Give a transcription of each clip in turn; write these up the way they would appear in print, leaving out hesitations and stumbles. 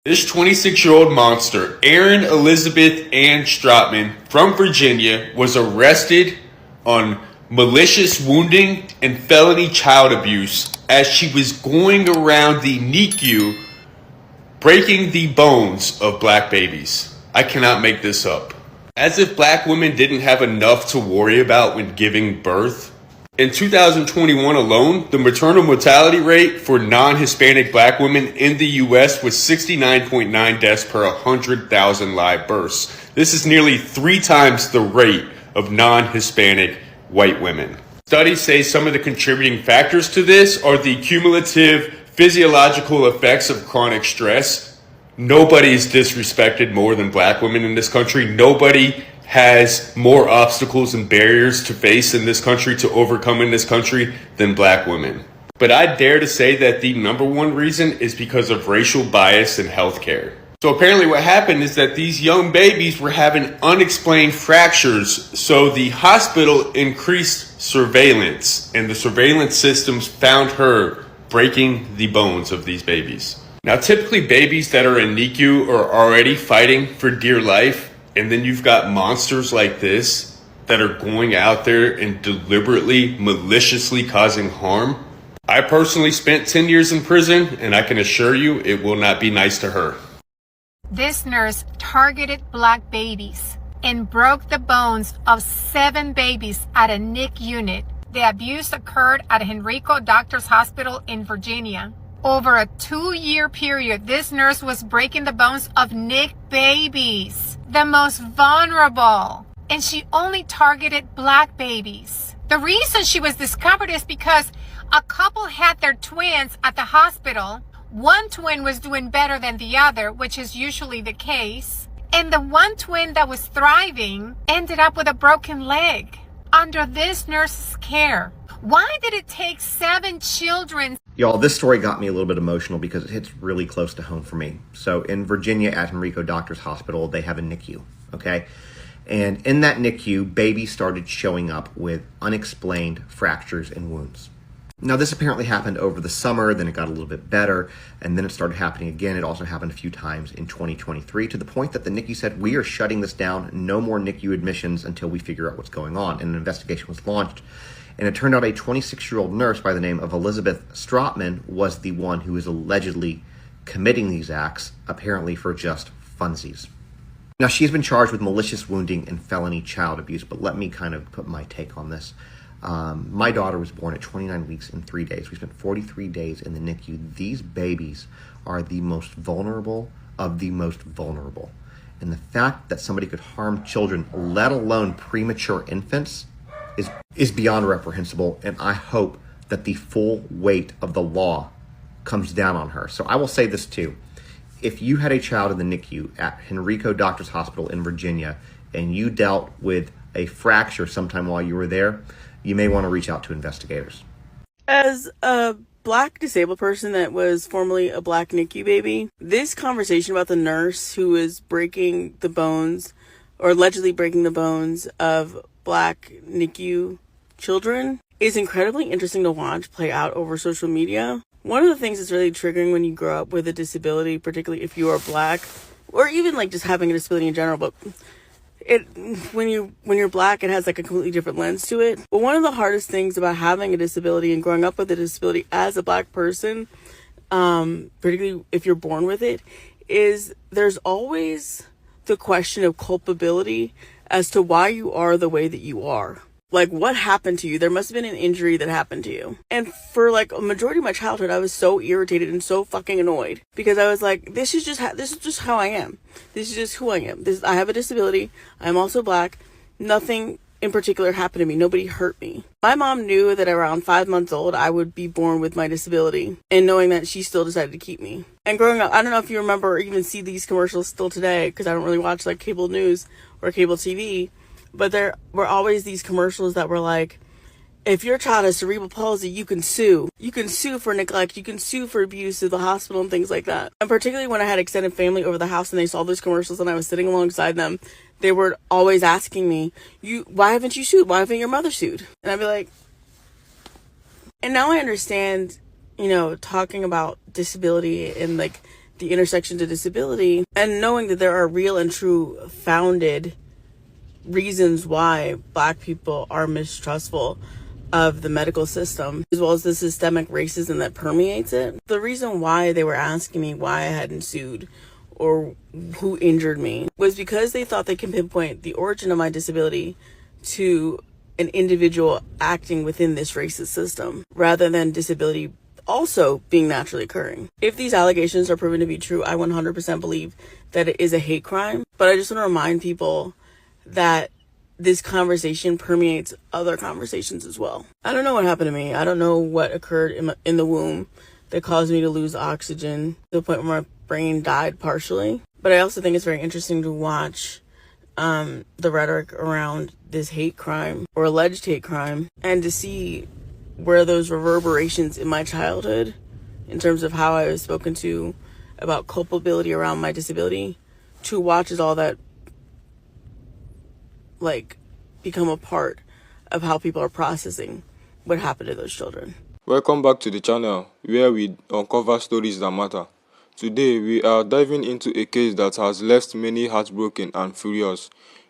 This 26-year-old monster, Erin Elizabeth Ann Strotman from Virginia, was arrested on malicious wounding and felony child abuse as she was going around the Nicu breaking the bones of black babies. I cannot make this up. As if black women didn't have enough to worry about when giving birth. In 2021 alone, the maternal mortality rate for non-Hispanic black women in the U.S. was 69.9 deaths per 100,000 live births. This is nearly 3 times the rate of non-Hispanic white women. Studies say some of the contributing factors to this are the cumulative physiological effects of chronic stress. Nobody is disrespected more than black women in this country. Nobody has more obstacles and barriers to face in this country, to overcome in this country, than black women. But I dare to say that the number one reason is because of racial bias in healthcare. So apparently what happened is that these young babies were having unexplained fractures, so the hospital increased surveillance, and the surveillance systems found her breaking the bones of these babies. Now, typically babies that are in NICU are already fighting for dear life, and then you've got monsters like this that are going out there and deliberately, maliciously causing harm. I personally spent 10 years in prison, and I can assure you it will not be nice to her. This nurse targeted black babies and broke the bones of 7 babies at a NIC unit. The abuse occurred at Henrico Doctors Hospital in Virginia. Over a 2-year period, this nurse was breaking the bones of NIC babies, the most vulnerable, and she only targeted black babies. The reason she was discovered is because a couple had their twins at the hospital. One twin was doing better than the other, which is usually the case, and the one twin that was thriving ended up with a broken leg under this nurse's care. Why did it take 7 children? Y'all, this story got me a little bit emotional because it hits really close to home for me. So in Virginia at Henrico Doctors Hospital, they have a NICU, okay? And in that NICU, babies started showing up with unexplained fractures and wounds. Now, this apparently happened over the summer, then it got a little bit better, and then it started happening again. It also happened a few times in 2023, to the point that the NICU said, we are shutting this down, no more NICU admissions until we figure out what's going on. And an investigation was launched. And it turned out a 26-year-old nurse by the name of Elizabeth Strotman was the one who was allegedly committing these acts, apparently for just funsies. Now, she's been charged with malicious wounding and felony child abuse, but let me kind of put my take on this. My daughter was born at 29 weeks and 3 days. We spent 43 days in the NICU. These babies are the most vulnerable of the most vulnerable. And the fact that somebody could harm children, let alone premature infants, is beyond reprehensible, and I hope that the full weight of the law comes down on her. So I will say this too. If you had a child in the NICU at Henrico Doctors Hospital in Virginia and you dealt with a fracture sometime while you were there, you may want to reach out to investigators. As a black disabled person that was formerly a black NICU baby, this conversation about the nurse who is breaking the bones, or allegedly breaking the bones of black NICU children, is incredibly interesting to watch play out over social media. One of the things that's really triggering when you grow up with a disability, particularly if you are black, or even like just having a disability in general, but when you're black, it has like a completely different lens to it. But one of the hardest things about having a disability and growing up with a disability as a black person, particularly if you're born with it, is there's always the question of culpability as to why you are the way that you are. Like, what happened to you? There must have been an injury that happened to you. And for like a majority of my childhood, I was so irritated and so fucking annoyed because I was like, this is just how I am. This is just who I am. I have a disability. I'm also black. Nothing in particular happened to me. Nobody hurt me. My mom knew that around 5 months old, I would be born with my disability, and knowing that, she still decided to keep me. And growing up, I don't know if you remember or even see these commercials still today, because I don't really watch like cable news or cable TV, but there were always these commercials that were like, if your child has cerebral palsy, you can sue. You can sue for neglect. You can sue for abuse at the hospital and things like that. And particularly when I had extended family over the house and they saw those commercials and I was sitting alongside them, they were always asking me, why haven't you sued? Why haven't your mother sued? And I'd be like, and now I understand, talking about disability and like the intersection to disability, and knowing that there are real and true founded reasons why Black people are mistrustful of the medical system, as well as the systemic racism that permeates it. The reason why they were asking me why I hadn't sued or who injured me was because they thought they can pinpoint the origin of my disability to an individual acting within this racist system, rather than disability also being naturally occurring. If these allegations are proven to be true, I 100% believe that it is a hate crime. But I just want to remind people that this conversation permeates other conversations as well. I don't know what happened to me. I don't know what occurred in the womb that caused me to lose oxygen to the point where my brain died partially. But I also think it's very interesting to watch the rhetoric around this hate crime or alleged hate crime, and to see where those reverberations in my childhood, in terms of how I was spoken to about culpability around my disability, to watch as all that become a part of how people are processing what happened to those children. Welcome back to the channel where we uncover stories that matter. Today we are diving into a case that has left many heartbroken and furious.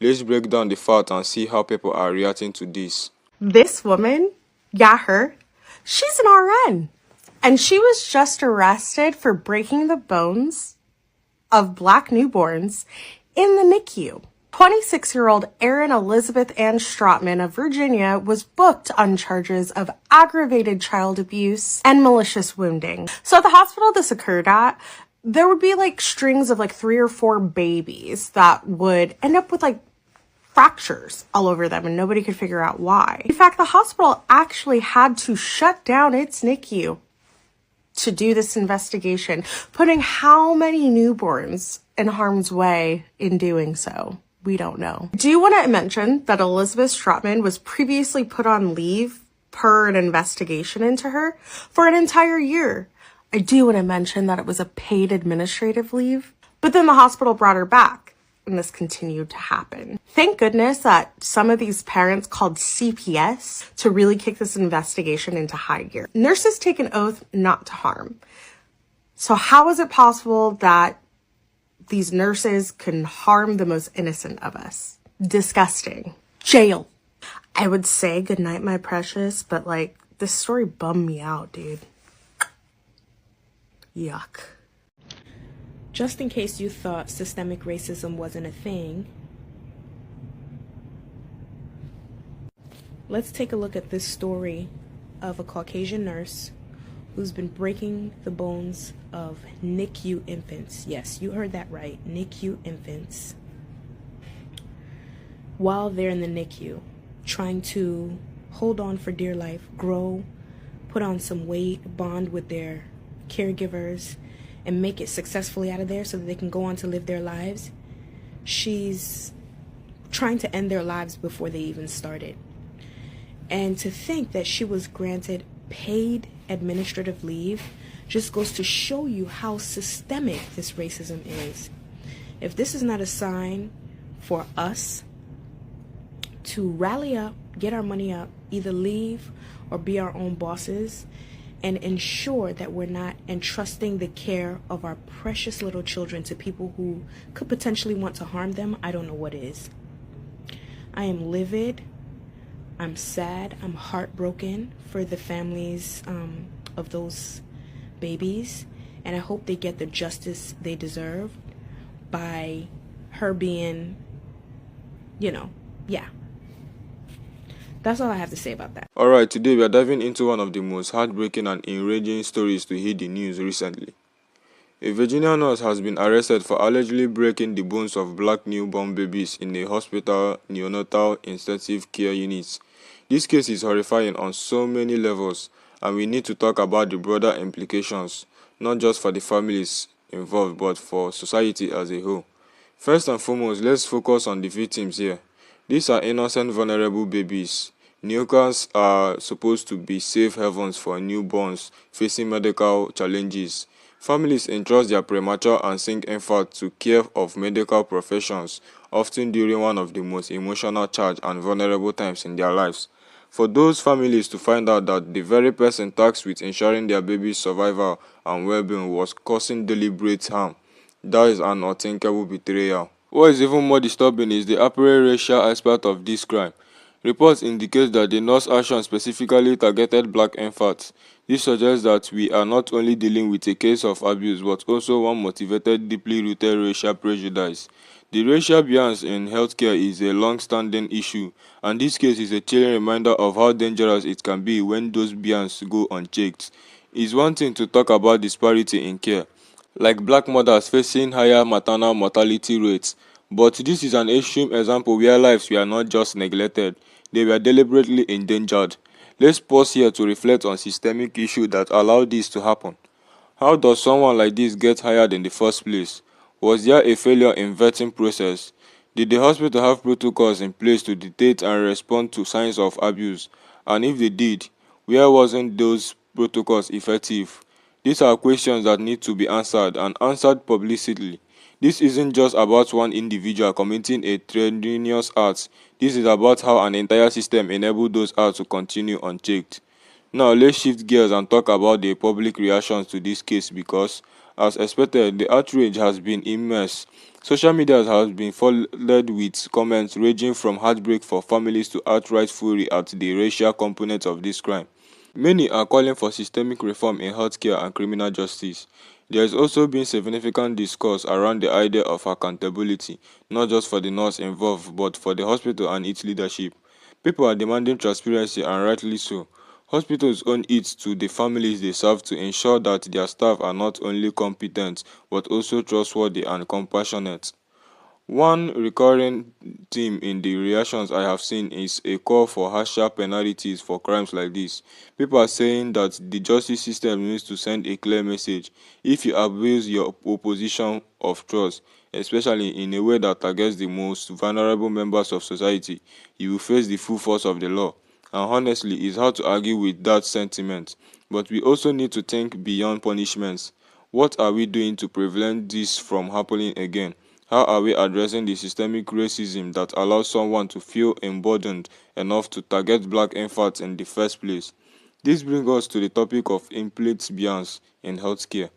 Let's break down the facts and see how people are reacting to this. This woman, her, she's an RN, and she was just arrested for breaking the bones of Black newborns in the NICU. 26-year-old Erin Elizabeth Ann Strotman of Virginia was booked on charges of aggravated child abuse and malicious wounding. So at the hospital this occurred at, there would be strings of 3 or 4 babies that would end up with fractures all over them, and nobody could figure out why. In fact, the hospital actually had to shut down its NICU to do this investigation, putting how many newborns in harm's way in doing so. We don't know. I do want to mention that Elizabeth Strotman was previously put on leave per an investigation into her for an entire year. I do want to mention that it was a paid administrative leave, but then the hospital brought her back, and this continued to happen. Thank goodness that some of these parents called CPS to really kick this investigation into high gear. Nurses take an oath not to harm. So how is it possible that these nurses can harm the most innocent of us? Disgusting. Jail. I would say goodnight, my precious, but this story bummed me out, dude. Yuck. Just in case you thought systemic racism wasn't a thing, let's take a look at this story of a Caucasian nurse who's been breaking the bones of NICU infants. Yes, you heard that right, NICU infants. While they're in the NICU, trying to hold on for dear life, grow, put on some weight, bond with their caregivers, and make it successfully out of there so that they can go on to live their lives. She's trying to end their lives before they even started. And to think that she was granted paid administrative leave just goes to show you how systemic this racism is. If this is not a sign for us to rally up, get our money up, either leave or be our own bosses, and ensure that we're not entrusting the care of our precious little children to people who could potentially want to harm them, I don't know what is. I am livid. I'm sad. I'm heartbroken for the families of those babies, and I hope they get the justice they deserve by her being, That's all I have to say about that. Alright, today we are diving into one of the most heartbreaking and enraging stories to hit the news recently. A Virginia nurse has been arrested for allegedly breaking the bones of Black newborn babies in a hospital neonatal intensive care unit. This case is horrifying on so many levels, and we need to talk about the broader implications, not just for the families involved, but for society as a whole. First and foremost, let's focus on the victims here. These are innocent, vulnerable babies. Newborns are supposed to be safe havens for newborns facing medical challenges. Families entrust their premature and sick infants to care of medical professions, often during one of the most emotional charged and vulnerable times in their lives. For those families to find out that the very person tasked with ensuring their baby's survival and well-being was causing deliberate harm, that is an unthinkable betrayal. What is even more disturbing is the apparent racial aspect of this crime. Reports indicate that the nurse action specifically targeted black infants. This suggests that we are not only dealing with a case of abuse but also one motivated, deeply rooted racial prejudice. The racial bias in healthcare is a long-standing issue, and this case is a chilling reminder of how dangerous it can be when those bias go unchecked. It's one thing to talk about disparity in care, like black mothers facing higher maternal mortality rates, but this is an extreme example where lives were not just neglected, they were deliberately endangered. Let's pause here to reflect on systemic issues that allow this to happen. How does someone like this get hired in the first place? Was there a failure in vetting process? Did the hospital have protocols in place to detect and respond to signs of abuse? And if they did, where wasn't those protocols effective? These are questions that need to be answered and answered publicly. This isn't just about one individual committing a tremendous act. This is about how an entire system enabled those acts to continue unchecked. Now let's shift gears and talk about the public reactions to this case because, as expected, the outrage has been immense. Social media has been flooded with comments ranging from heartbreak for families to outright fury at the racial component of this crime. Many are calling for systemic reform in healthcare and criminal justice. There has also been significant discourse around the idea of accountability, not just for the nurse involved, but for the hospital and its leadership. People are demanding transparency, and rightly so. Hospitals owe it to the families they serve to ensure that their staff are not only competent, but also trustworthy and compassionate. One recurring theme in the reactions I have seen is a call for harsher penalties for crimes like this. People are saying that the justice system needs to send a clear message. If you abuse your position of trust, especially in a way that targets the most vulnerable members of society, you will face the full force of the law. And honestly, it's hard to argue with that sentiment. But we also need to think beyond punishments. What are we doing to prevent this from happening again? How are we addressing the systemic racism that allows someone to feel emboldened enough to target black infants in the first place? This brings us to the topic of implicit bias in healthcare.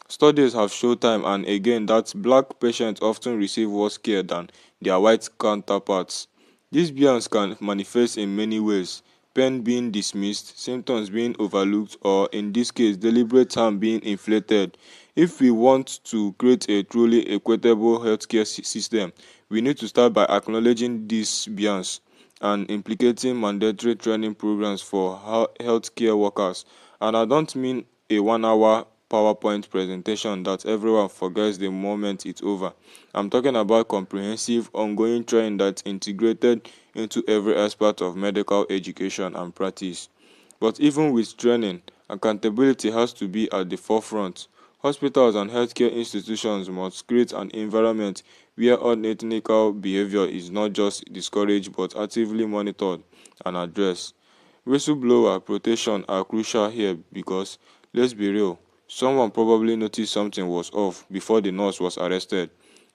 Studies have shown time and again that black patients often receive worse care than their white counterparts. This bias can manifest in many ways: pain being dismissed, symptoms being overlooked, or in this case, deliberate harm being inflated. If we want to create a truly equitable healthcare system, we need to start by acknowledging this bias and implicating mandatory training programs for healthcare workers. And I don't mean a 1 hour PowerPoint presentation that everyone forgets the moment it's over. I'm talking about comprehensive, ongoing training that's integrated into every aspect of medical education and practice. But even with training, accountability has to be at the forefront. Hospitals and healthcare institutions must create an environment where unethical behavior is not just discouraged but actively monitored and addressed. Whistleblower protection are crucial here because, let's be real, someone probably noticed something was off before the nurse was arrested.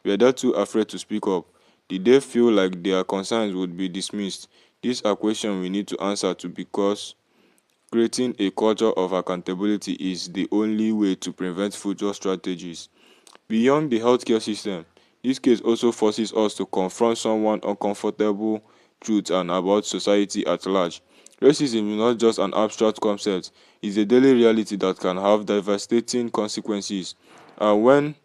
Were they too afraid to speak up? Did they feel like their concerns would be dismissed? These are questions we need to answer to because creating a culture of accountability is the only way to prevent future strategies. Beyond the healthcare system, this case also forces us to confront someone uncomfortable truth and about society at large. Racism is not just an abstract concept, it's a daily reality that can have devastating consequences. And when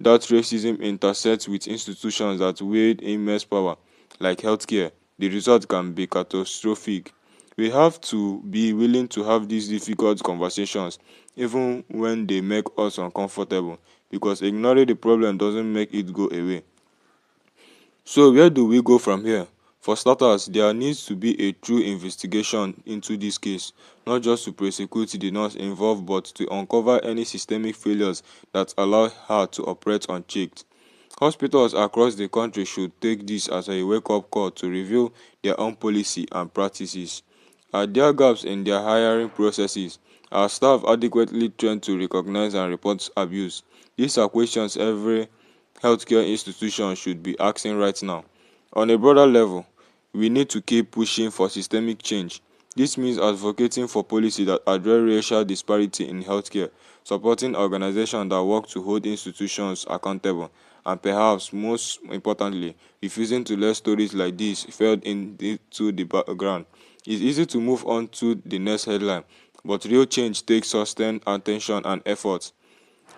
that racism intersects with institutions that wield immense power, like healthcare, the result can be catastrophic. We have to be willing to have these difficult conversations, even when they make us uncomfortable, because ignoring the problem doesn't make it go away. So, where do we go from here? For starters, there needs to be a true investigation into this case, not just to prosecute the nurse involved, but to uncover any systemic failures that allow her to operate unchecked. Hospitals across the country should take this as a wake-up call to review their own policy and practices. Are there gaps in their hiring processes? Are staff adequately trained to recognize and report abuse? These are questions every healthcare institution should be asking right now. On a broader level, we need to keep pushing for systemic change. This means advocating for policy that address racial disparity in healthcare, supporting organizations that work to hold institutions accountable, and perhaps most importantly, refusing to let stories like this fade into the background. It's easy to move on to the next headline, but real change takes sustained attention and effort.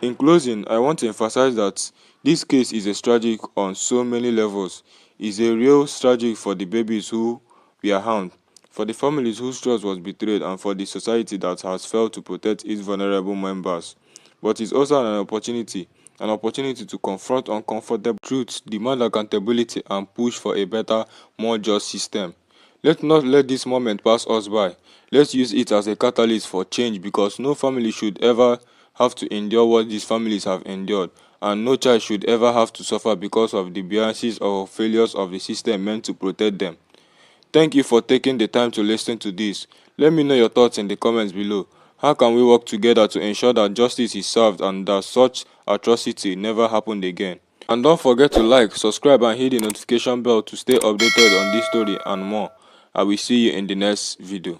In closing, I want to emphasize that this case is a tragic on so many levels. It's a real tragic for the babies who were harmed, for the families whose trust was betrayed, and for the society that has failed to protect its vulnerable members. But it's also an opportunity to confront uncomfortable truths, demand accountability, and push for a better, more just system. Let's not let this moment pass us by. Let's use it as a catalyst for change, because no family should ever have to endure what these families have endured, and no child should ever have to suffer because of the biases or failures of the system meant to protect them. Thank you for taking the time to listen to this. Let me know your thoughts in the comments below. How can we work together to ensure that justice is served and that such atrocity never happened again? And don't forget to like, subscribe, and hit the notification bell to stay updated on this story and more. I will see you in the next video.